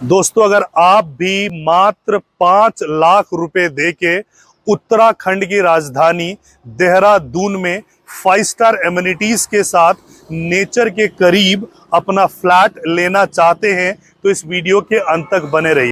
दोस्तों, अगर आप भी मात्र 5 लाख रुपए देके उत्तराखंड की राजधानी देहरादून में 5 स्टार एमिनिटीज के साथ नेचर के करीब अपना फ्लैट लेना चाहते हैं तो इस वीडियो के अंत तक बने रहिए।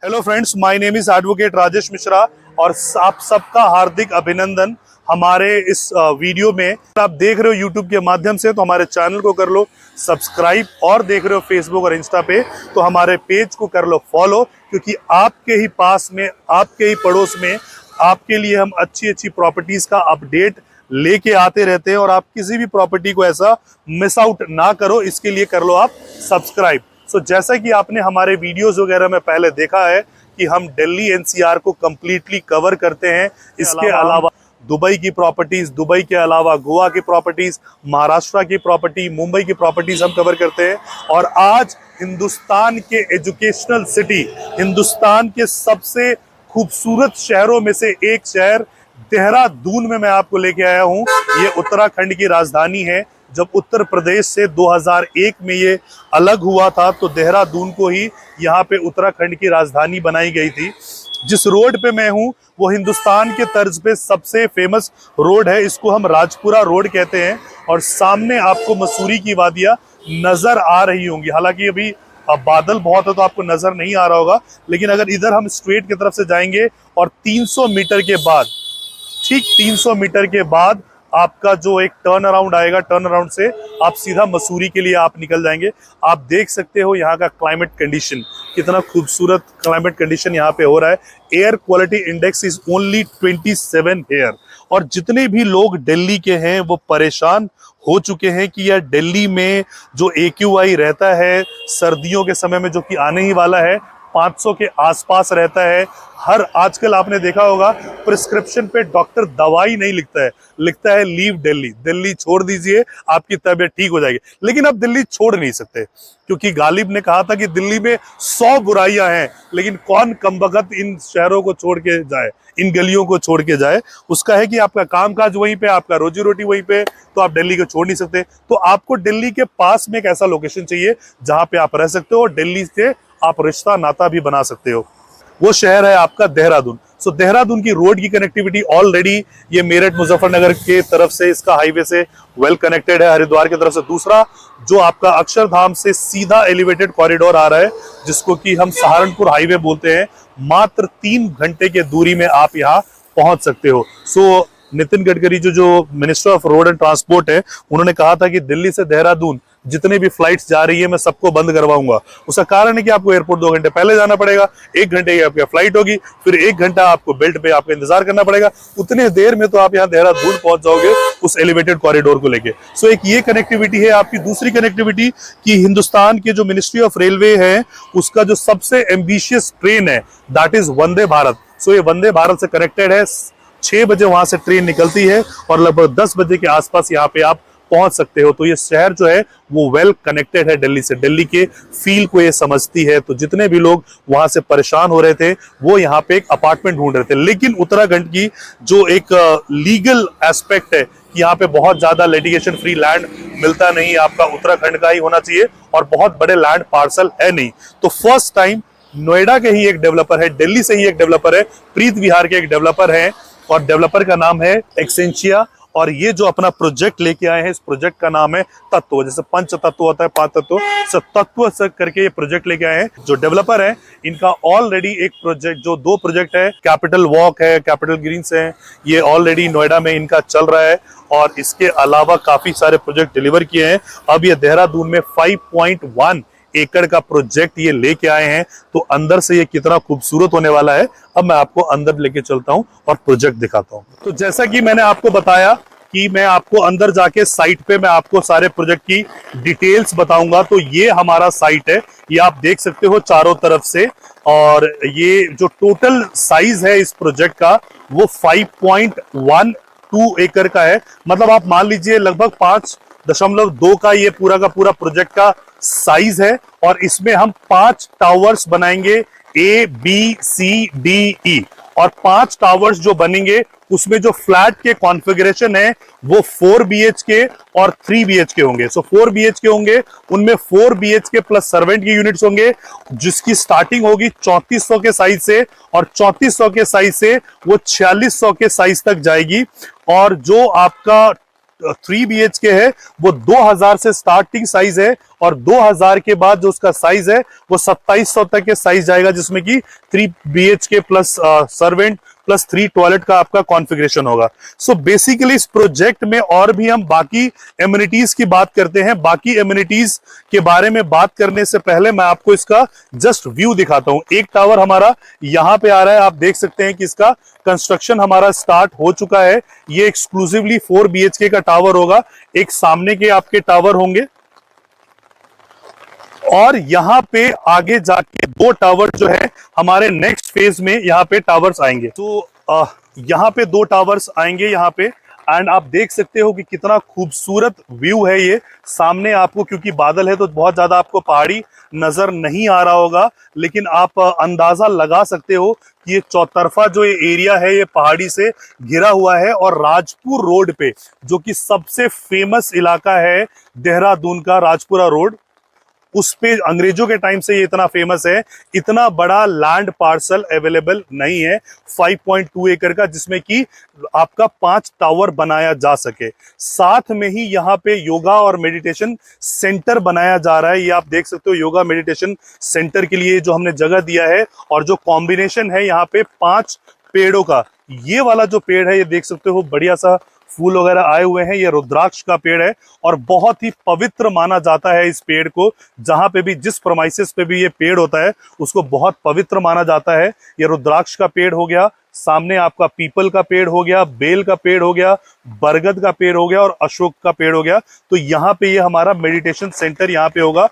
Hello friends, my name is advocate Rajesh Mishra और आप सबका हार्दिक अभिनंदन हमारे इस वीडियो में। आप देख रहे हो यूट्यूब के माध्यम से तो हमारे चैनल को कर लो सब्सक्राइब, और देख रहे हो फेसबुक और इंस्टा पे तो हमारे पेज को कर लो फॉलो, क्योंकि आपके ही पास में, आपके ही पड़ोस में आपके लिए हम अच्छी अच्छी प्रॉपर्टीज का अपडेट लेके आते रहते हैं और आप किसी भी प्रॉपर्टी को ऐसा मिस आउट ना करो, इसके लिए कर लो आप सब्सक्राइब। सो जैसा कि आपने हमारे वीडियोस वगैरह में पहले देखा है कि हम दिल्ली एनसीआर को कंप्लीटली कवर करते हैं। इसके अलावा दुबई की प्रॉपर्टीज, दुबई के अलावा गोवा की प्रॉपर्टीज, महाराष्ट्र की प्रॉपर्टी, मुंबई की प्रॉपर्टीज हम कवर करते हैं। और आज हिंदुस्तान के एजुकेशनल सिटी, हिंदुस्तान के सबसे खूबसूरत शहरों में से एक शहर देहरादून में मैं आपको लेके आया हूं। ये उत्तराखंड की राजधानी है। जब उत्तर प्रदेश से 2001 में ये अलग हुआ था तो देहरादून को ही यहाँ पे उत्तराखंड की राजधानी बनाई गई थी। जिस रोड पे मैं हूँ वो हिंदुस्तान के तर्ज पे सबसे फेमस रोड है, इसको हम राजपुरा रोड कहते हैं। और सामने आपको मसूरी की वादियाँ नजर आ रही होंगी। हालांकि अभी बादल बहुत है तो आपको नजर नहीं आ रहा होगा, लेकिन अगर इधर हम स्ट्रेट की तरफ से जाएंगे और 300 मीटर के बाद, ठीक 300 मीटर के बाद आपका जो एक टर्न अराउंड आएगा, टर्न अराउंड से आप सीधा मसूरी के लिए आप निकल जाएंगे। आप देख सकते हो यहाँ का क्लाइमेट कंडीशन, कितना खूबसूरत क्लाइमेट कंडीशन यहाँ पे हो रहा है। Air quality index is only 27 here. और जितने भी लोग दिल्ली के हैं वो परेशान हो चुके हैं कि यार दिल्ली में जो AQI रहता है सर्दियों के समय में, जो कि आने ही वाला है, 500 के आसपास रहता है। हर आजकल आपने देखा होगा प्रिस्क्रिप्शन पे डॉक्टर दवाई नहीं लिखता है, लिखता है लीव दिल्ली, दिल्ली छोड़ दीजिए आपकी तबीयत ठीक हो जाएगी। लेकिन अब दिल्ली छोड़ नहीं सकते, क्योंकि गालिब ने कहा था कि दिल्ली में 100 बुराइयां हैं, लेकिन कौन कमबख्त इन शहरों को छोड़ के जाए, इन गलियों को छोड़ के जाए। उसका है कि आपका कामकाज वहीं पे, आपका रोजी रोटी वहीं पे, तो आप दिल्ली को छोड़ नहीं सकते। तो आपको दिल्ली के पास में एक ऐसा लोकेशन चाहिए जहां पे आप रह सकते हो और दिल्ली से आप रिश्ता नाता भी बना सकते हो। वो शहर है आपका देहरादून। सो देहरादून की रोड की कनेक्टिविटी ऑलरेडी ये मेरठ मुजफ्फरनगर के तरफ से इसका हाईवे से वेल कनेक्टेड है, हरिद्वार की तरफ से। दूसरा जो आपका अक्षरधाम से सीधा एलिवेटेड कॉरिडोर आ रहा है, जिसको कि हम सहारनपुर हाईवे बोलते हैं, मात्र 3 घंटे के दूरी में आप यहाँ पहुंच सकते हो। सो नितिन गडकरी जो minister of road and transport है, उन्होंने कहा था कि दिल्ली से देहरादून जितने भी फ्लाइट्स जा रही है मैं सबको बंद करवाऊंगा। उसका कारण है कि आपको एयरपोर्ट 2 घंटे पहले जाना पड़ेगा, 1 घंटे की आपकी फ्लाइट होगी, फिर 1 घंटा आपको बेल्ट पे आपका इंतजार करना पड़ेगा। उतने देर में तो आप यहाँ देहरादून पहुंच जाओगे उस एलिवेटेड कॉरिडोर को लेके। सो एक ये कनेक्टिविटी है आपकी। दूसरी कनेक्टिविटी कि हिंदुस्तान के जो मिनिस्ट्री ऑफ रेलवे है उसका जो सबसे एम्बिशियस ट्रेन है दैट इज वंदे भारत। सो ये वंदे भारत से कनेक्टेड है। 6 बजे वहां से ट्रेन निकलती है और लगभग 10 बजे के आसपास यहाँ पे आप पहुंच सकते हो। तो ये शहर जो है वो वेल कनेक्टेड है दिल्ली से, दिल्ली के फील को ये समझती है। तो जितने भी लोग वहां से परेशान हो रहे थे वो यहाँ पे एक अपार्टमेंट ढूंढ रहे थे। लेकिन उत्तराखंड की जो एक लीगल एस्पेक्ट है कि यहाँ पे बहुत ज्यादा लिटिगेशन फ्री लैंड मिलता नहीं, आपका उत्तराखंड का ही होना चाहिए और बहुत बड़े लैंड पार्सल है नहीं। तो फर्स्ट टाइम नोएडा के ही एक डेवलपर है, दिल्ली से ही एक डेवलपर है, प्रीत विहार के एक डेवलपर है और डेवलपर का नाम है एक्सेंशिया। और ये जो अपना प्रोजेक्ट लेके आए हैं, इस प्रोजेक्ट का नाम है तत्व। जैसे पंच तत्व होता है, 5 तत्व, सब तत्व से करके ये प्रोजेक्ट लेके आए हैं। जो डेवलपर है इनका ऑलरेडी एक प्रोजेक्ट, जो 2 प्रोजेक्ट है, कैपिटल वॉक है, कैपिटल ग्रीन्स है, ये ऑलरेडी नोएडा में इनका चल रहा है। और इसके अलावा काफी सारे प्रोजेक्ट डिलीवर किए हैं। अब ये देहरादून में 5.1 एकड़ का प्रोजेक्ट ये लेके आए हैं। तो अंदर से ये कितना खूबसूरत होने वाला है, अब मैं आपको अंदर लेके चलता हूं और प्रोजेक्ट दिखाता हूं। तो जैसा कि मैंने आपको बताया कि मैं आपको अंदर जाके साइट पे मैं आपको सारे प्रोजेक्ट की डिटेल्स बताऊंगा। तो ये हमारा साइट है, ये आप देख सकते हो चारों तरफ से। और ये जो टोटल साइज है इस प्रोजेक्ट का वो 5.12 एकड़ का है। मतलब आप मान लीजिए लगभग 5.2 का ये पूरा का पूरा प्रोजेक्ट का साइज है। और इसमें हम 5 टावर्स बनाएंगे ABCDE, और 5 टावर्स जो बनेंगे उसमें जो फ्लैट के कॉन्फ़िगरेशन है वो 4 BHK और 3 BHK होंगे। सो 4 BHK होंगे, उनमें 4 BHK प्लस सर्वेंट की यूनिट्स होंगे, जिसकी स्टार्टिंग होगी 3400 के साइज से, और 3400 के साइज से वो 4600 के साइज तक जाएगी। और जो आपका 3 BHK है वो 2000 से स्टार्टिंग साइज है, और 2000 के बाद जो उसका साइज है वो 2700 तक के साइज जाएगा, जिसमें कि 3 BHK plus servant plus 3 toilet का आपका कॉन्फ़िगरेशन होगा। सो बेसिकली इस प्रोजेक्ट में और भी हम बाकी एमिनिटीज की बात करते हैं। बाकी एमिनिटीज के बारे में बात करने से पहले मैं आपको इसका जस्ट व्यू दिखाता हूं। एक टावर हमारा यहां पे आ रहा है, आप देख सकते हैं कि इसका कंस्ट्रक्शन हमारा स्टार्ट हो चुका है। ये एक्सक्लूसिवली 4 BHK का टावर होगा। एक सामने के आपके टावर होंगे, और यहां पे आगे जाके 2 टावर जो है हमारे नेक्स्ट फेज में यहां पे टावर्स आएंगे। तो यहां पे 2 टावर्स आएंगे यहां पे, एंड आप देख सकते हो कि कितना खूबसूरत व्यू है ये। सामने आपको, क्योंकि बादल है तो बहुत ज्यादा आपको पहाड़ी नजर नहीं आ रहा होगा, लेकिन आप अंदाजा लगा सकते हो कि ये चौतरफा जो ये एरिया है ये पहाड़ी से घिरा हुआ है। और राजपुर रोड पे, जो कि सबसे फेमस इलाका है देहरादून का, राजपुरा रोड, उस पे अंग्रेजों के टाइम से ये इतना फेमस है। इतना बड़ा लैंड पार्सल अवेलेबल नहीं है 5.2 एकड़ का, जिसमें कि आपका 5 टावर बनाया जा सके। साथ में ही यहाँ पे योगा और मेडिटेशन सेंटर बनाया जा रहा है। ये आप देख सकते हो, योगा मेडिटेशन सेंटर के लिए जो हमने जगह दिया है, और जो कॉम्बिनेशन है यहाँ पे 5 पेड़ों का। ये वाला जो पेड़ है ये देख सकते हो, बढ़िया सा फूल वगैरह आए हुए हैं। ये रुद्राक्ष का पेड़ है, और बहुत ही पवित्र माना जाता है इस पेड़ को। जहां पे भी, जिस प्रमाइसिस पे भी ये पेड़ होता है, उसको बहुत पवित्र माना जाता है। ये रुद्राक्ष का पेड़ हो गया, सामने आपका पीपल का पेड़ हो गया, बेल का पेड़ हो गया, बरगद का पेड़ हो गया, और अशोक का पेड़ हो गया। तो यहाँ पे ये हमारा मेडिटेशन सेंटर यहाँ पे होगा।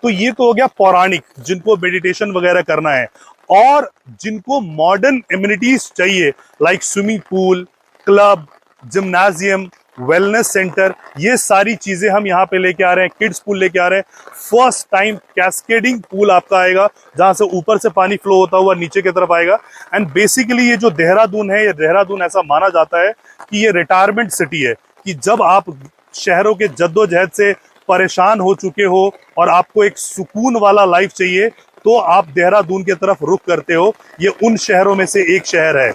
तो ये तो हो गया पौराणिक, जिनको मेडिटेशन वगैरह करना है। और जिनको मॉडर्न एमिनिटीज चाहिए, like swimming pool, club, gymnasium, wellness centre, ये सारी चीजें हम यहाँ पे लेके आ रहे हैं। किड्स पूल लेके आ रहे हैं। फर्स्ट टाइम कैस्केडिंग पूल आपका आएगा, जहां से ऊपर से पानी फ्लो होता हुआ नीचे की तरफ आएगा। एंड बेसिकली ये जो देहरादून है, ये देहरादून ऐसा माना जाता है कि ये रिटायरमेंट सिटी है, कि जब आप शहरों के जद्दोजहद से परेशान हो चुके हो और आपको एक सुकून वाला लाइफ चाहिए, तो आप देहरादून की तरफ रुख करते हो। ये उन शहरों में से एक शहर है।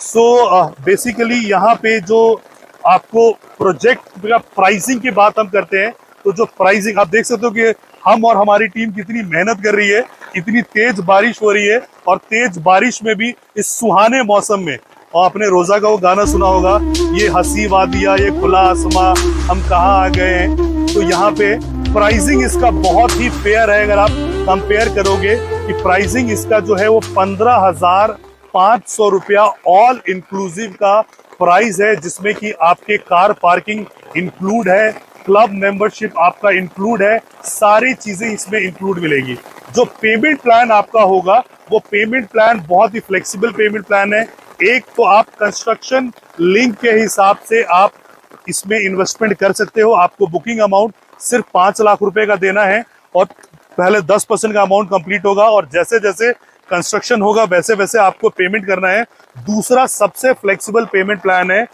सो बेसिकली यहाँ पे जो आपको प्रोजेक्ट का प्राइसिंग की बात हम करते हैं, तो जो प्राइसिंग आप देख सकते हो कि हम और हमारी टीम कितनी मेहनत कर रही है। इतनी तेज बारिश हो रही है, और तेज बारिश में भी इस सुहाने मौसम में, और आपने रोजा का वो गाना सुना होगा, ये हंसी वादिया, ये खुला आसमां, हम कहाँ आ गए हैं। तो यहाँ पे प्राइसिंग इसका बहुत ही फेयर है। अगर आप कंपेयर करोगे कि प्राइसिंग इसका जो है वो 15,500 रुपया ऑल इंक्लूसिव का प्राइस है, जिसमें कि आपके कार पार्किंग इंक्लूड है, क्लब मेंबरशिप आपका इंक्लूड है, सारी चीजें इसमें इंक्लूड मिलेगी। जो पेमेंट प्लान आपका होगा, वो पेमेंट प्लान बहुत ही फ्लेक्सिबल पेमेंट प्लान है। एक तो आप कंस्ट्रक्शन लिंक के हिसाब से आप इसमें इन्वेस्टमेंट कर सकते हो। आपको बुकिंग अमाउंट सिर्फ 5 लाख रुपए का देना है, और पहले 10% का अमाउंट कंप्लीट होगा, और जैसे जैसे कंस्ट्रक्शन होगा वैसे वैसे आपको पेमेंट करना है। दूसरा सबसे फ्लेक्सिबल पेमेंट प्लान है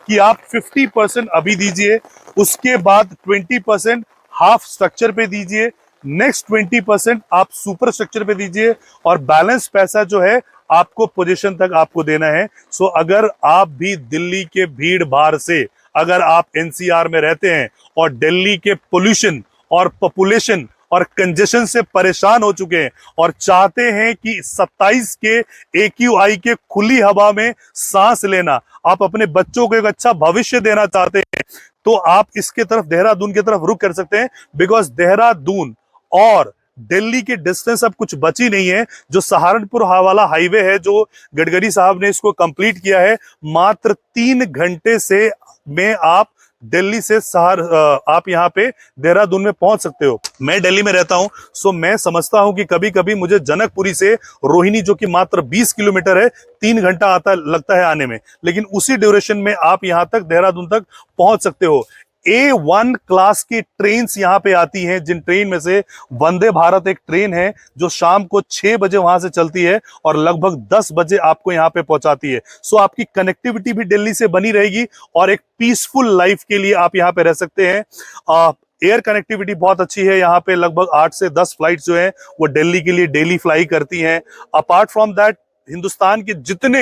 कि आप 50% अभी दीजिए, उसके बाद 20% हाफ स्ट्रक्चर पे दीजिए, नेक्स्ट 20% आप सुपर स्ट्रक्चर पे दीजिए, और बैलेंस पैसा जो है आपको पोजीशन तक आपको देना है। सो अगर आप भी दिल्ली के भीड़ भाड़ से, अगर आप एनसीआर में रहते हैं और दिल्ली के पोल्यूशन और पॉपुलेशन और कंजेशन से परेशान हो चुके हैं, और चाहते हैं कि 27 के AQI के खुली हवा में सांस लेना, आप अपने बच्चों को एक अच्छा भविष्य देना चाहते हैं, तो आप इसके तरफ, देहरादून की तरफ रुख कर सकते हैं। बिकॉज देहरादून और दिल्ली की डिस्टेंस अब कुछ बची नहीं है। जो सहारनपुर वाला हाईवे है, जो गडकरी साहब ने इसको कंप्लीट किया है, मात्र 3 घंटे से में आप दिल्ली से आप यहाँ पे देहरादून में पहुंच सकते हो। मैं दिल्ली में रहता हूं, सो मैं समझता हूं कि कभी कभी मुझे जनकपुरी से रोहिणी, जो कि मात्र 20 किलोमीटर है, 3 घंटा लगता है आने में, लेकिन उसी ड्यूरेशन में आप यहां तक देहरादून तक पहुंच सकते हो। A1 क्लास की ट्रेन्स यहां पे आती हैं, जिन ट्रेन में से वंदे भारत एक ट्रेन है जो शाम को 6 बजे वहां से चलती है और लगभग 10 बजे आपको यहां पे पहुंचाती है। सो आपकी कनेक्टिविटी भी दिल्ली से बनी रहेगी और एक पीसफुल लाइफ के लिए आप यहां पे रह सकते हैं। एयर कनेक्टिविटी बहुत अच्छी है यहाँ पे, लगभग 8 से 10 फ्लाइट जो है वो दिल्ली के लिए डेली फ्लाई करती हैं। अपार्ट फ्रॉम दैट हिंदुस्तान के जितने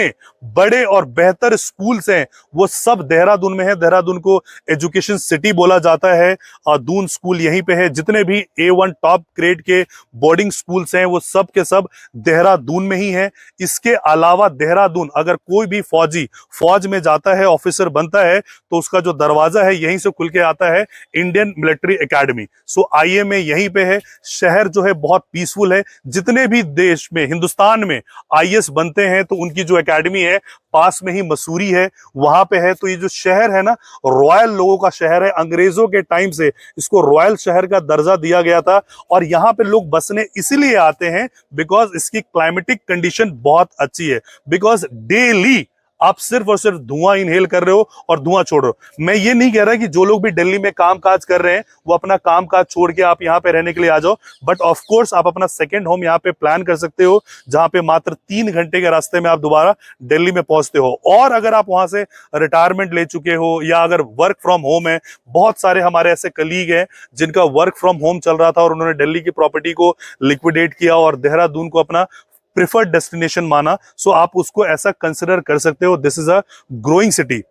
बड़े और बेहतर स्कूल्स हैं वो सब देहरादून में है। देहरादून को एजुकेशन सिटी बोला जाता है। दून स्कूल यहीं पे है। जितने भी A1 टॉप ग्रेड के बोर्डिंग स्कूल्स हैं वो सब के सब देहरादून में ही है। इसके अलावा देहरादून, अगर कोई भी फौजी फौज में जाता है, ऑफिसर बनता है, तो उसका जो दरवाजा है यहीं से खुल के आता है, इंडियन मिलिट्री एकेडमी। सो IMA यहीं पे है। शहर जो है बहुत पीसफुल है। जितने भी देश में, हिंदुस्तान में IAS बनते हैं तो उनकी जो एकेडमी है पास में ही मसूरी है, वहां पे है। तो ये जो शहर है ना, रॉयल लोगों का शहर है। अंग्रेजों के टाइम से इसको रॉयल शहर का दर्जा दिया गया था और यहाँ पे लोग बसने इसीलिए आते हैं बिकॉज इसकी क्लाइमेटिक कंडीशन बहुत अच्छी है। बिकॉज डेली आप सिर्फ और सिर्फ धुआं इनहेल कर रहे हो और धुआं छोड़ रहे हो। मैं ये नहीं कह रहा कि जो लोग भी दिल्ली में काम काज कर रहे हैं वो अपना काम काज छोड़ के आप यहाँ पे रहने के लिए आ जाओ, बट ऑफ कोर्स आप अपना सेकंड होम यहाँ पे प्लान कर सकते हो, जहां पे मात्र 3 घंटे के रास्ते में आप दोबारा दिल्ली में पहुंचते हो। और अगर आप वहां से रिटायरमेंट ले चुके हो या अगर वर्क फ्रॉम होम है, बहुत सारे हमारे ऐसे कलीग हैं जिनका वर्क फ्रॉम होम चल रहा था और उन्होंने दिल्ली की प्रॉपर्टी को लिक्विडेट किया और देहरादून को अपना प्रिफर्ड डेस्टिनेशन माना। सो आप उसको ऐसा कंसिडर कर सकते हो। This is a growing city.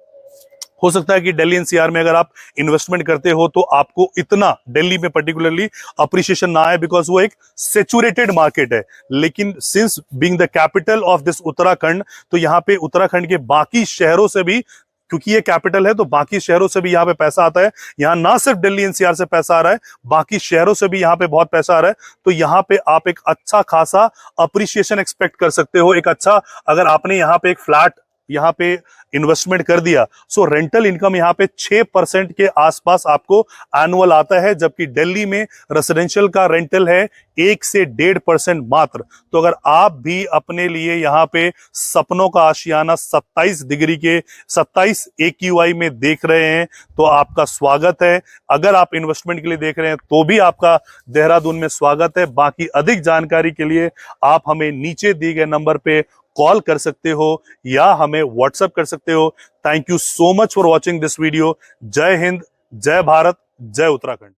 हो सकता है कि दिल्ली NCR में अगर आप इन्वेस्टमेंट करते हो तो आपको इतना दिल्ली में पर्टिकुलरली अप्रिशिएशन ना आए, बिकॉज वो एक सेचुरेटेड मार्केट है। लेकिन since being the capital of this Uttarakhand, तो यहाँ पे उत्तराखंड के बाकी शहरों से भी, क्योंकि ये कैपिटल है तो बाकी शहरों से भी यहाँ पे पैसा आता है। यहाँ ना सिर्फ दिल्ली NCR से पैसा आ रहा है, बाकी शहरों से भी यहाँ पे बहुत पैसा आ रहा है। तो यहाँ पे आप एक अच्छा खासा अप्रिशिएशन एक्सपेक्ट कर सकते हो। एक अच्छा, अगर आपने यहाँ पे एक फ्लैट यहाँ पे इन्वेस्टमेंट कर दिया, सो रेंटल इनकम यहाँ पे 6% के आसपास आपको एनुअल आता है, जबकि दिल्ली में रेसिडेंशियल का रेंटल है 1 से 1.5% मात्र। तो अगर आप भी अपने लिए यहाँ पे सपनों का आशियाना 27 डिग्री के 27 AQI में देख रहे हैं तो आपका स्वागत है। अगर आप इन्वेस्टमेंट के लिए देख रहे हैं तो भी आपका देहरादून में स्वागत है। बाकी अधिक जानकारी के लिए आप हमें नीचे दिए गए नंबर पे कॉल कर सकते हो या हमें व्हाट्सएप कर सकते हो। Thank you so much for watching this video. जय हिंद, जय भारत, जय उत्तराखंड।